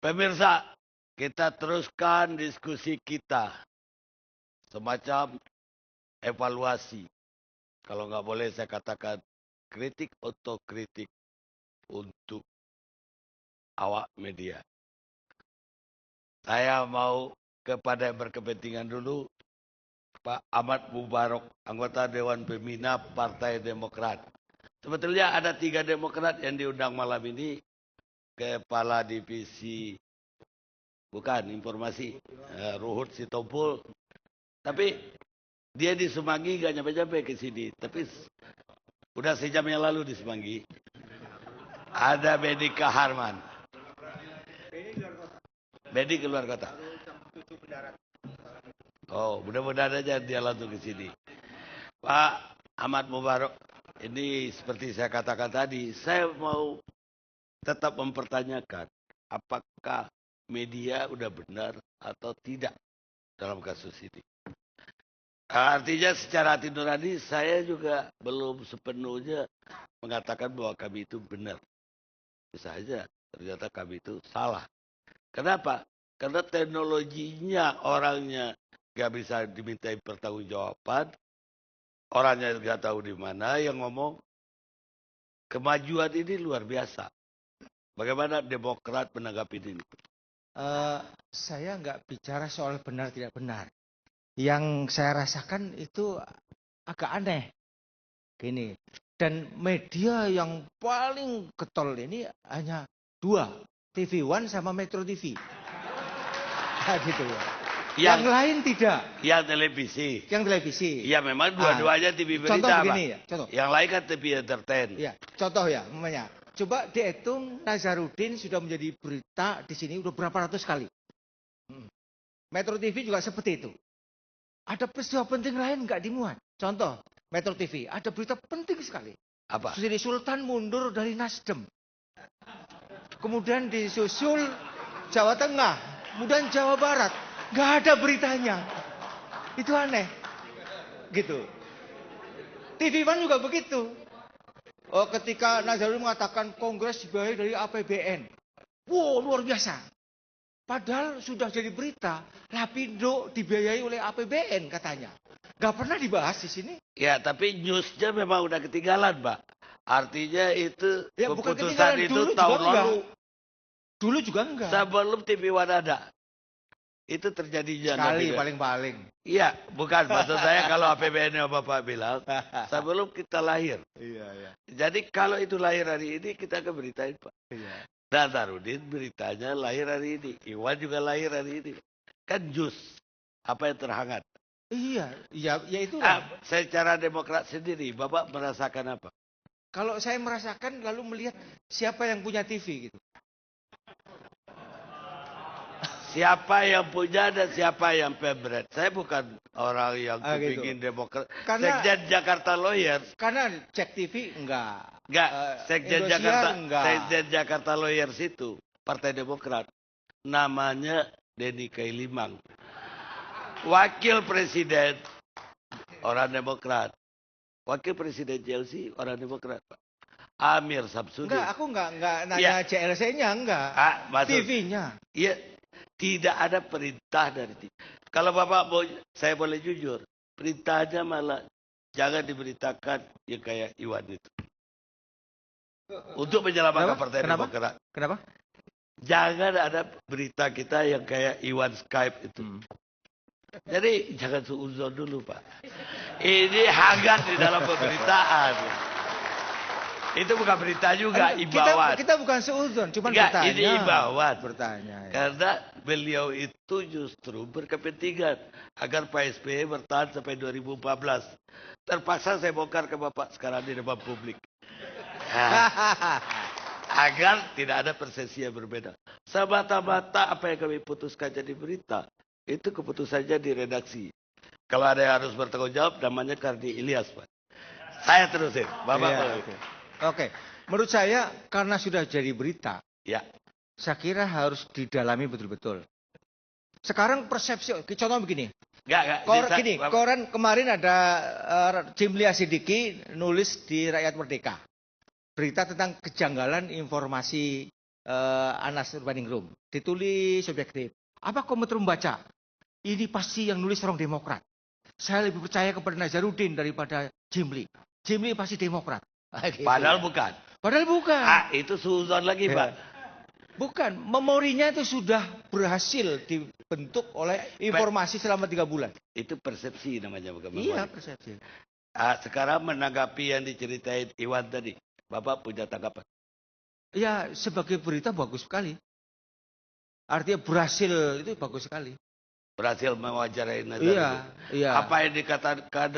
Pemirsa, kita teruskan diskusi kita. Semacam evaluasi. Kalau nggak boleh saya katakan kritik otokritik untuk awak media. Saya mau kepada yang berkepentingan dulu, Pak Ahmad Mubarok, anggota Dewan Pembina Partai Demokrat. Sebetulnya ada 3 Demokrat yang diundang malam ini. Kepala Divisi, bukan informasi, Ruhut Sitompul. Tapi dia di Semanggi gak nyampe-nyampe ke sini. Tapi udah sejam yang lalu di Semanggi. Ada Bedi Kaharman. Bedi keluar kota. Oh, mudah-mudahan aja dia langsung ke sini. Pak Ahmad Mubarok, ini seperti saya katakan tadi, saya mau tetap mempertanyakan apakah media udah benar atau tidak dalam kasus ini. Artinya secara hati nurani saya juga belum sepenuhnya mengatakan bahwa kami itu benar. Bisa saja ternyata kami itu salah. Kenapa? Karena teknologinya orangnya nggak bisa dimintai pertanggungjawaban, orangnya nggak tahu di mana yang ngomong. Kemajuan ini luar biasa. Bagaimana Demokrat menanggapi ini? Saya nggak bicara soal benar tidak benar. Yang saya rasakan itu agak aneh. Gini, dan media yang paling getol ini hanya 2, TV One sama Metro TV. Nah, gitu ya. Yang lain tidak. Yang televisi. Yang televisi. Ya memang dua-duanya TV berita. Contoh begini ya. Contoh. Yang lain kan TV entertain. Ya, contoh ya, namanya. Coba dihitung Nazarudin sudah menjadi berita di sini udah berapa ratus kali. Metro TV juga seperti itu. Ada peristiwa penting lain nggak dimuat. Contoh, Metro TV ada berita penting sekali. Apa? Sri Sultan mundur dari Nasdem. Kemudian disusul Jawa Tengah, kemudian Jawa Barat. Nggak ada beritanya. Itu aneh. Gitu. TV One juga begitu. Oh, ketika Nazarudin mengatakan Kongres dibiayai dari APBN. Wow, luar biasa. Padahal sudah jadi berita, Lapindo dibiayai oleh APBN katanya. Gak pernah dibahas di sini. Ya, tapi newsnya memang udah ketinggalan, Pak. Artinya itu ya, keputusan itu tahun lalu. Dulu juga enggak. Sebelum TV One ada. Itu terjadinya. Sekali paling-paling. Iya, bukan. Maksud saya kalau APBN yang Bapak bilang, sebelum kita lahir. Iya, iya. Jadi kalau itu lahir hari ini, kita akan beritain, Pak. Iya. Nazarudin beritanya lahir hari ini. Iwan juga lahir hari ini. Kan jus. Apa yang terhangat. Iya, ya itu. Secara Demokrat sendiri, Bapak merasakan apa? Kalau saya merasakan lalu melihat siapa yang punya TV gitu. Siapa yang punya dan siapa yang pemret. Saya bukan orang yang kepingin gitu. Demokrat. Karena, Sekjen Jakarta Lawyers. Karena Cek TV enggak. Sekjen Jakarta, Sekjen Jakarta Lawyers itu Partai Demokrat. Namanya Denny Kailimang. Wakil Presiden orang Demokrat. Wakil Presiden JLC orang Demokrat, Pak. Amir Samsudin. Enggak, aku enggak nanya JLC-nya, enggak. TV-nya. Iya. Tidak ada perintah dari TV. Kalau Bapak mau, saya boleh jujur, perintahnya malah jangan diberitakan yang kayak Iwan itu. Untuk menyelamatkan Partai Demokrat. Kenapa? Jangan ada berita kita yang kayak Iwan Skype itu. Jadi jangan suuzon dulu, Pak. Ini hangat di dalam pemberitaan. Itu bukan berita juga, imbauan. Kita bukan seuzon, cuma bertanya. Ini imbauan. Bertanya. Ya. Karena beliau itu justru berkepentingan agar Pak SBY bertahan sampai 2014. Terpaksa saya bongkar ke Bapak sekarang di depan publik. Agar tidak ada persepsi yang berbeda. Semata-mata apa yang kami putuskan jadi berita, itu keputusannya di redaksi. Kalau ada yang harus bertanggung jawab, namanya Kardi Ilyas, Pak. Saya terusin, Bapak. Iya, Oke. Menurut saya karena sudah jadi berita, saya kira harus didalami betul-betul. Sekarang persepsi, contoh begini. Koran kemarin ada Jimli Asidiki nulis di Rakyat Merdeka. Berita tentang kejanggalan informasi Anas Urbaningrum. Ditulis subjektif. Apa komentar membaca? Ini pasti yang nulis orang Demokrat. Saya lebih percaya kepada Nazarudin daripada Jimli. Jimli pasti Demokrat. Gitu. Padahal bukan. Padahal bukan. Itu suzon lagi, Pak. Bukan. Memorinya itu sudah berhasil dibentuk oleh informasi selama 3 bulan. Itu persepsi namanya, bukan memori. Iya, persepsi. Sekarang menanggapi yang diceritain Iwan tadi, Bapak punya tanggapan? Ya, sebagai berita bagus sekali. Artinya berhasil itu bagus sekali. Berhasil mewawancarai Nazarudin. Iya, iya. Apa yang dikatakan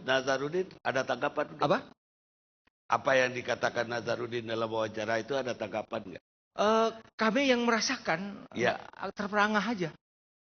Nazarudin, ada tanggapan? Apa? Apa yang dikatakan Nazarudin dalam wawancara itu ada tanggapan nggak? Kami yang merasakan Ya. Terperangah aja.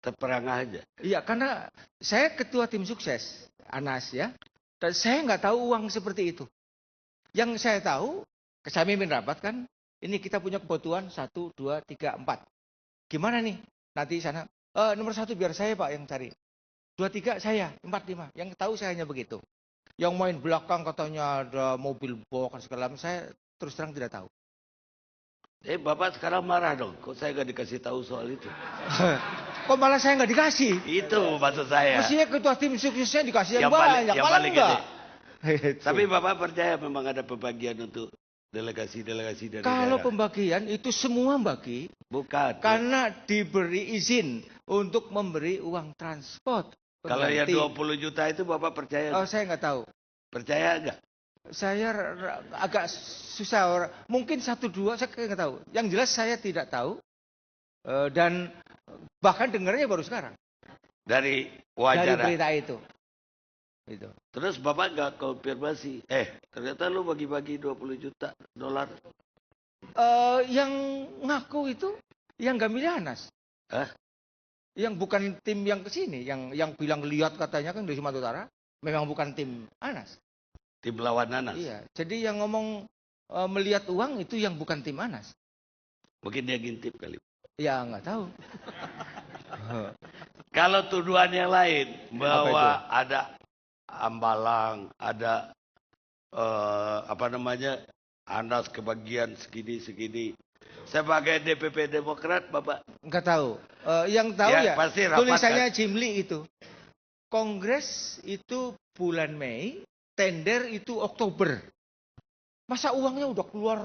Terperangah aja. Iya, karena saya ketua tim sukses, Anas ya. Dan saya nggak tahu uang seperti itu. Yang saya tahu, saya mimpin rapat kan, ini kita punya kebutuhan 1, 2, 3, 4. Gimana nih? Nanti sana, nomor 1 biar saya Pak yang cari. 2, 3 saya, 4, 5. Yang tahu saya hanya begitu. Yang main belakang katanya ada mobil box segala macam, saya terus terang tidak tahu. Bapak sekarang marah dong, kok saya nggak dikasih tahu soal itu? Kok malah saya nggak dikasih? Itu maksud saya. Mestinya ketua tim suksesnya dikasih yang paling, banyak, yang malah paling enggak. Tapi Bapak percaya memang ada pembagian untuk delegasi-delegasi dari Kalau daerah? pembagian itu semua bagi. Bukan. Karena diberi izin untuk memberi uang transport. Kalau yang 20 juta itu Bapak percaya? Oh, saya nggak tahu. Percaya nggak? Saya agak susah. Mungkin 1, 2 saya nggak tahu. Yang jelas saya tidak tahu. Dan bahkan dengarnya baru sekarang. Dari wawancara? Dari berita itu. Itu. Terus Bapak nggak konfirmasi? Ternyata lu bagi-bagi 20 juta dolar. Yang ngaku itu yang nggak milih Anas. Hah? Yang bukan tim yang kesini, yang bilang lihat katanya kan dari Sumatera Utara, memang bukan tim Anas. Tim lawan Anas? Iya, jadi yang ngomong melihat uang itu yang bukan tim Anas. Mungkin dia ngintip kali. Ya nggak tahu. Kalau tuduhan yang lain bahwa ada ambalang, ada Anas kebagian segini. Sebagai DPP Demokrat, Bapak? Nggak tahu. Yang tahu ya pasti rapat, tulisannya kan? Jimli itu. Kongres itu bulan Mei, tender itu Oktober. Masa uangnya udah keluar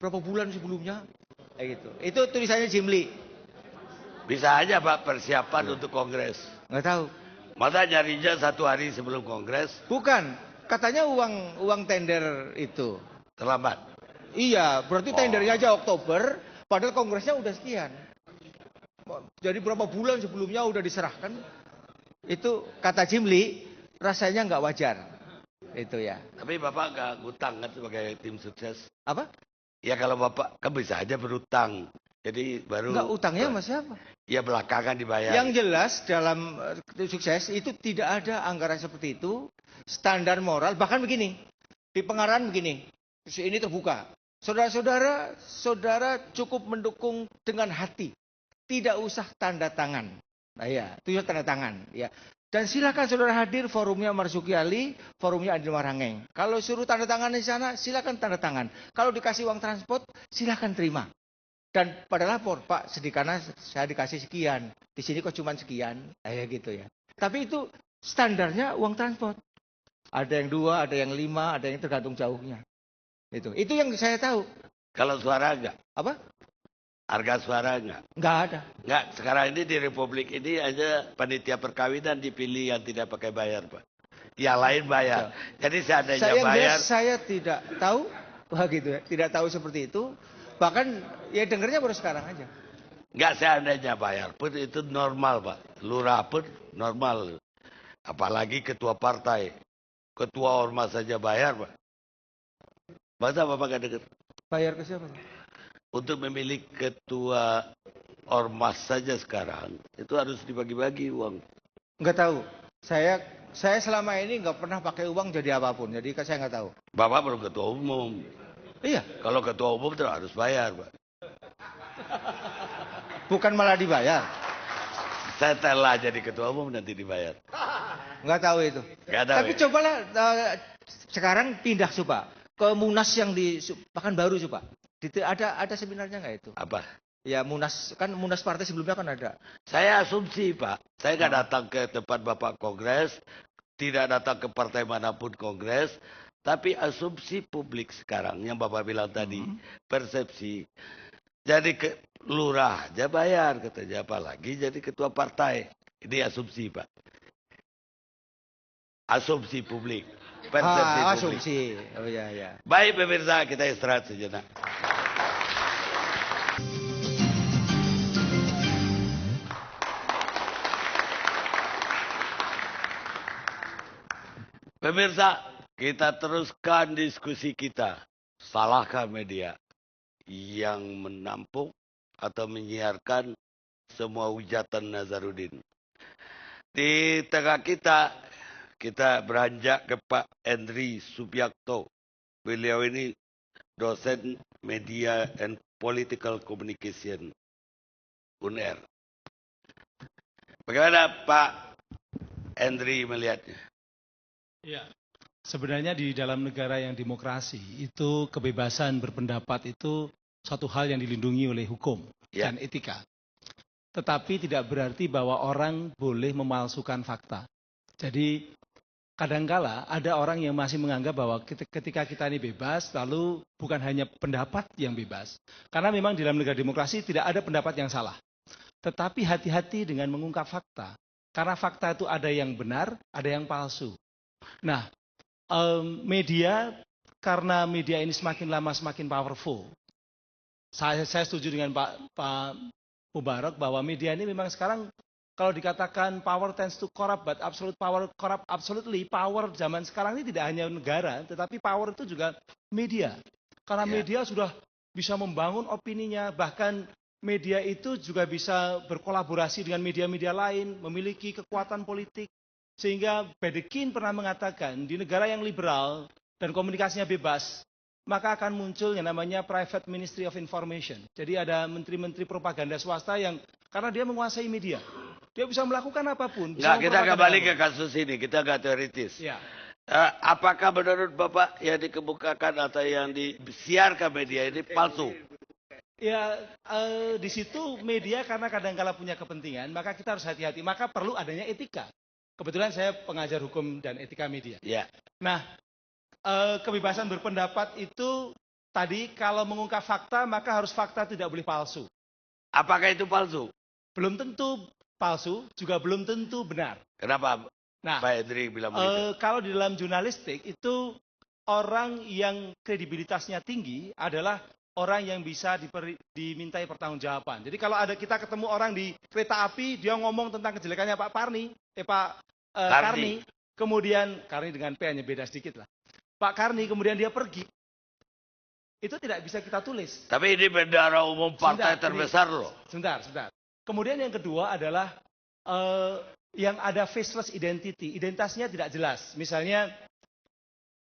berapa bulan sebelumnya? Kayak gitu. Itu tulisannya Jimli. Bisa aja Pak persiapan untuk kongres. Nggak tahu. Masa nyarinya 1 hari sebelum kongres? Bukan. Katanya uang tender itu. Terlambat? Iya, berarti tendernya aja Oktober, padahal kongresnya udah sekian. Jadi berapa bulan sebelumnya udah diserahkan. Itu kata Jimli, rasanya nggak wajar. Itu ya. Tapi Bapak nggak ngutang kan sebagai tim sukses? Apa? Ya kalau Bapak kan bisa aja berutang. Jadi baru... Nggak, utangnya sama siapa? Ya belakangan dibayar. Yang jelas dalam tim sukses itu tidak ada anggaran seperti itu. Standar moral, bahkan begini. Di pengarahan begini. Ini terbuka. Saudara cukup mendukung dengan hati. Tidak usah tanda tangan. Nah ya, itu tanda tangan. Ya. Dan silakan saudara hadir, forumnya Marzuki Ali, forumnya Adil Marangeng. Kalau suruh tanda tangan di sana, silakan tanda tangan. Kalau dikasih uang transport, silakan terima. Dan pada lapor, Pak, sedikana saya dikasih sekian. Di sini kok cuma sekian. Kayak gitu ya. Tapi itu standarnya uang transport. Ada yang 2, ada yang 5, ada yang tergantung jauhnya. Itu yang saya tahu. Kalau suara enggak? Apa? Harga suara enggak? Enggak ada. Enggak, sekarang ini di Republik ini aja panitia perkawinan dipilih yang tidak pakai bayar, Pak. Yang lain bayar. Jadi seandainya bayar... Saya tidak tahu. Wah gitu ya. Tidak tahu seperti itu. Bahkan ya dengarnya baru sekarang aja. Enggak, seandainya bayar pun itu normal, Pak. Lurah pun normal. Apalagi ketua partai. Ketua ormas saja bayar, Pak. Masa Bapak gak dengar? Bayar ke siapa? Untuk memilih ketua ormas saja sekarang, itu harus dibagi-bagi uang. Nggak tahu. Saya selama ini nggak pernah pakai uang jadi apapun. Jadi saya nggak tahu. Bapak baru ketua umum. Iya. Kalau ketua umum terus harus bayar, Pak. Bukan malah dibayar. Setelah jadi ketua umum nanti dibayar. Nggak tahu itu. Nggak tahu. Tapi cobalah sekarang pindah coba ke Munas yang di bahkan baru coba. Ada seminarnya nggak itu? Apa? Ya munas partai sebelumnya kan ada. Saya asumsi Pak, saya nggak datang ke tempat Bapak Kongres, tidak datang ke partai manapun Kongres, tapi asumsi publik sekarang yang Bapak bilang tadi, persepsi. Jadi lurah aja bayar, katanya apalagi jadi ketua partai. Ini asumsi Pak. Asumsi publik, persepsi publik. Asumsi. Oh ya ya. Baik pemirsa, kita istirahat sejenak. Pemirsa, kita teruskan diskusi kita. Salahkah media yang menampung atau menyiarkan semua hujatan Nazarudin? Di tengah kita beranjak ke Pak Henry Subiakto. Beliau ini dosen Media and Political Communication UNER. Bagaimana Pak Henry melihatnya? Ya, sebenarnya di dalam negara yang demokrasi itu kebebasan berpendapat itu suatu hal yang dilindungi oleh hukum dan etika. Tetapi tidak berarti bahwa orang boleh memalsukan fakta. Jadi kadangkala ada orang yang masih menganggap bahwa ketika kita ini bebas, lalu bukan hanya pendapat yang bebas. Karena memang di dalam negara demokrasi tidak ada pendapat yang salah. Tetapi hati-hati dengan mengungkap fakta. Karena fakta itu ada yang benar, ada yang palsu. Nah, media, karena media ini semakin lama semakin powerful. Saya setuju dengan Pak Mubarak bahwa media ini memang sekarang kalau dikatakan power tends to corrupt, but absolute power corrupt absolutely. Power zaman sekarang ini tidak hanya negara, tetapi power itu juga media. Karena media sudah bisa membangun opininya, bahkan media itu juga bisa berkolaborasi dengan media-media lain, memiliki kekuatan politik. Sehingga Badekin pernah mengatakan di negara yang liberal dan komunikasinya bebas, maka akan muncul yang namanya Private Ministry of Information. Jadi ada menteri-menteri propaganda swasta yang karena dia menguasai media. Dia bisa melakukan apapun. Enggak, kita kembali ke kasus ini, kita agak teoritis. Ya. Apakah menurut Bapak yang dikemukakan atau yang disiarkan media ini palsu? Ya, di situ media karena kadang-kala punya kepentingan, maka kita harus hati-hati. Maka perlu adanya etika. Kebetulan saya pengajar hukum dan etika media. Ya. Nah, kebebasan berpendapat itu tadi kalau mengungkap fakta, maka harus fakta tidak boleh palsu. Apakah itu palsu? Belum tentu palsu, juga belum tentu benar. Kenapa Nah, Pak Henry bilang begitu? kalau di dalam jurnalistik itu orang yang kredibilitasnya tinggi adalah orang yang bisa dimintai pertanggungjawaban. Jadi kalau ada kita ketemu orang di kereta api, dia ngomong tentang kejelekannya Pak Karni, kemudian Karni dengan P hanya beda sedikit lah. Pak Karni kemudian dia pergi, itu tidak bisa kita tulis. Tapi ini bendara umum partai terbesar loh. Sebentar. Kemudian yang kedua adalah yang ada faceless identity, identitasnya tidak jelas. Misalnya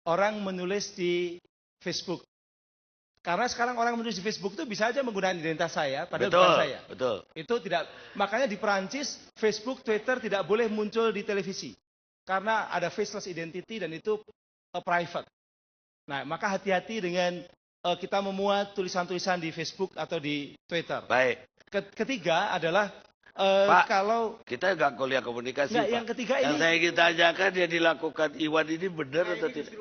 orang menulis di Facebook. Karena sekarang orang menulis di Facebook itu bisa aja menggunakan identitas saya, padahal bukan saya. Betul. Itu tidak. Makanya di Perancis, Facebook, Twitter tidak boleh muncul di televisi. Karena ada faceless identity dan itu private. Nah, maka hati-hati dengan kita memuat tulisan-tulisan di Facebook atau di Twitter. Baik. Ketiga adalah Pak, kalau kita nggak kuliah komunikasi, Pak. Yang Ketiga ini, saya ingin tanyakan yang dilakukan Iwan ini benar atau tidak?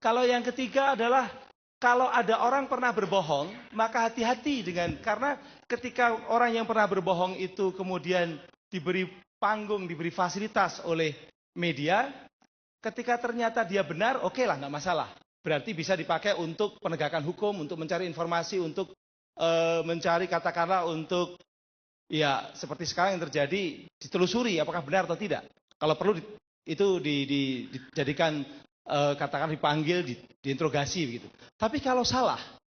Kalau yang ketiga adalah kalau ada orang pernah berbohong, maka hati-hati karena ketika orang yang pernah berbohong itu kemudian diberi panggung, diberi fasilitas oleh media, ketika ternyata dia benar, oke lah, nggak masalah. Berarti bisa dipakai untuk penegakan hukum, untuk mencari informasi, untuk mencari katakanlah untuk ya seperti sekarang yang terjadi ditelusuri apakah benar atau tidak. Kalau perlu itu dijadikan katakan dipanggil, diinterogasi begitu. Tapi kalau salah,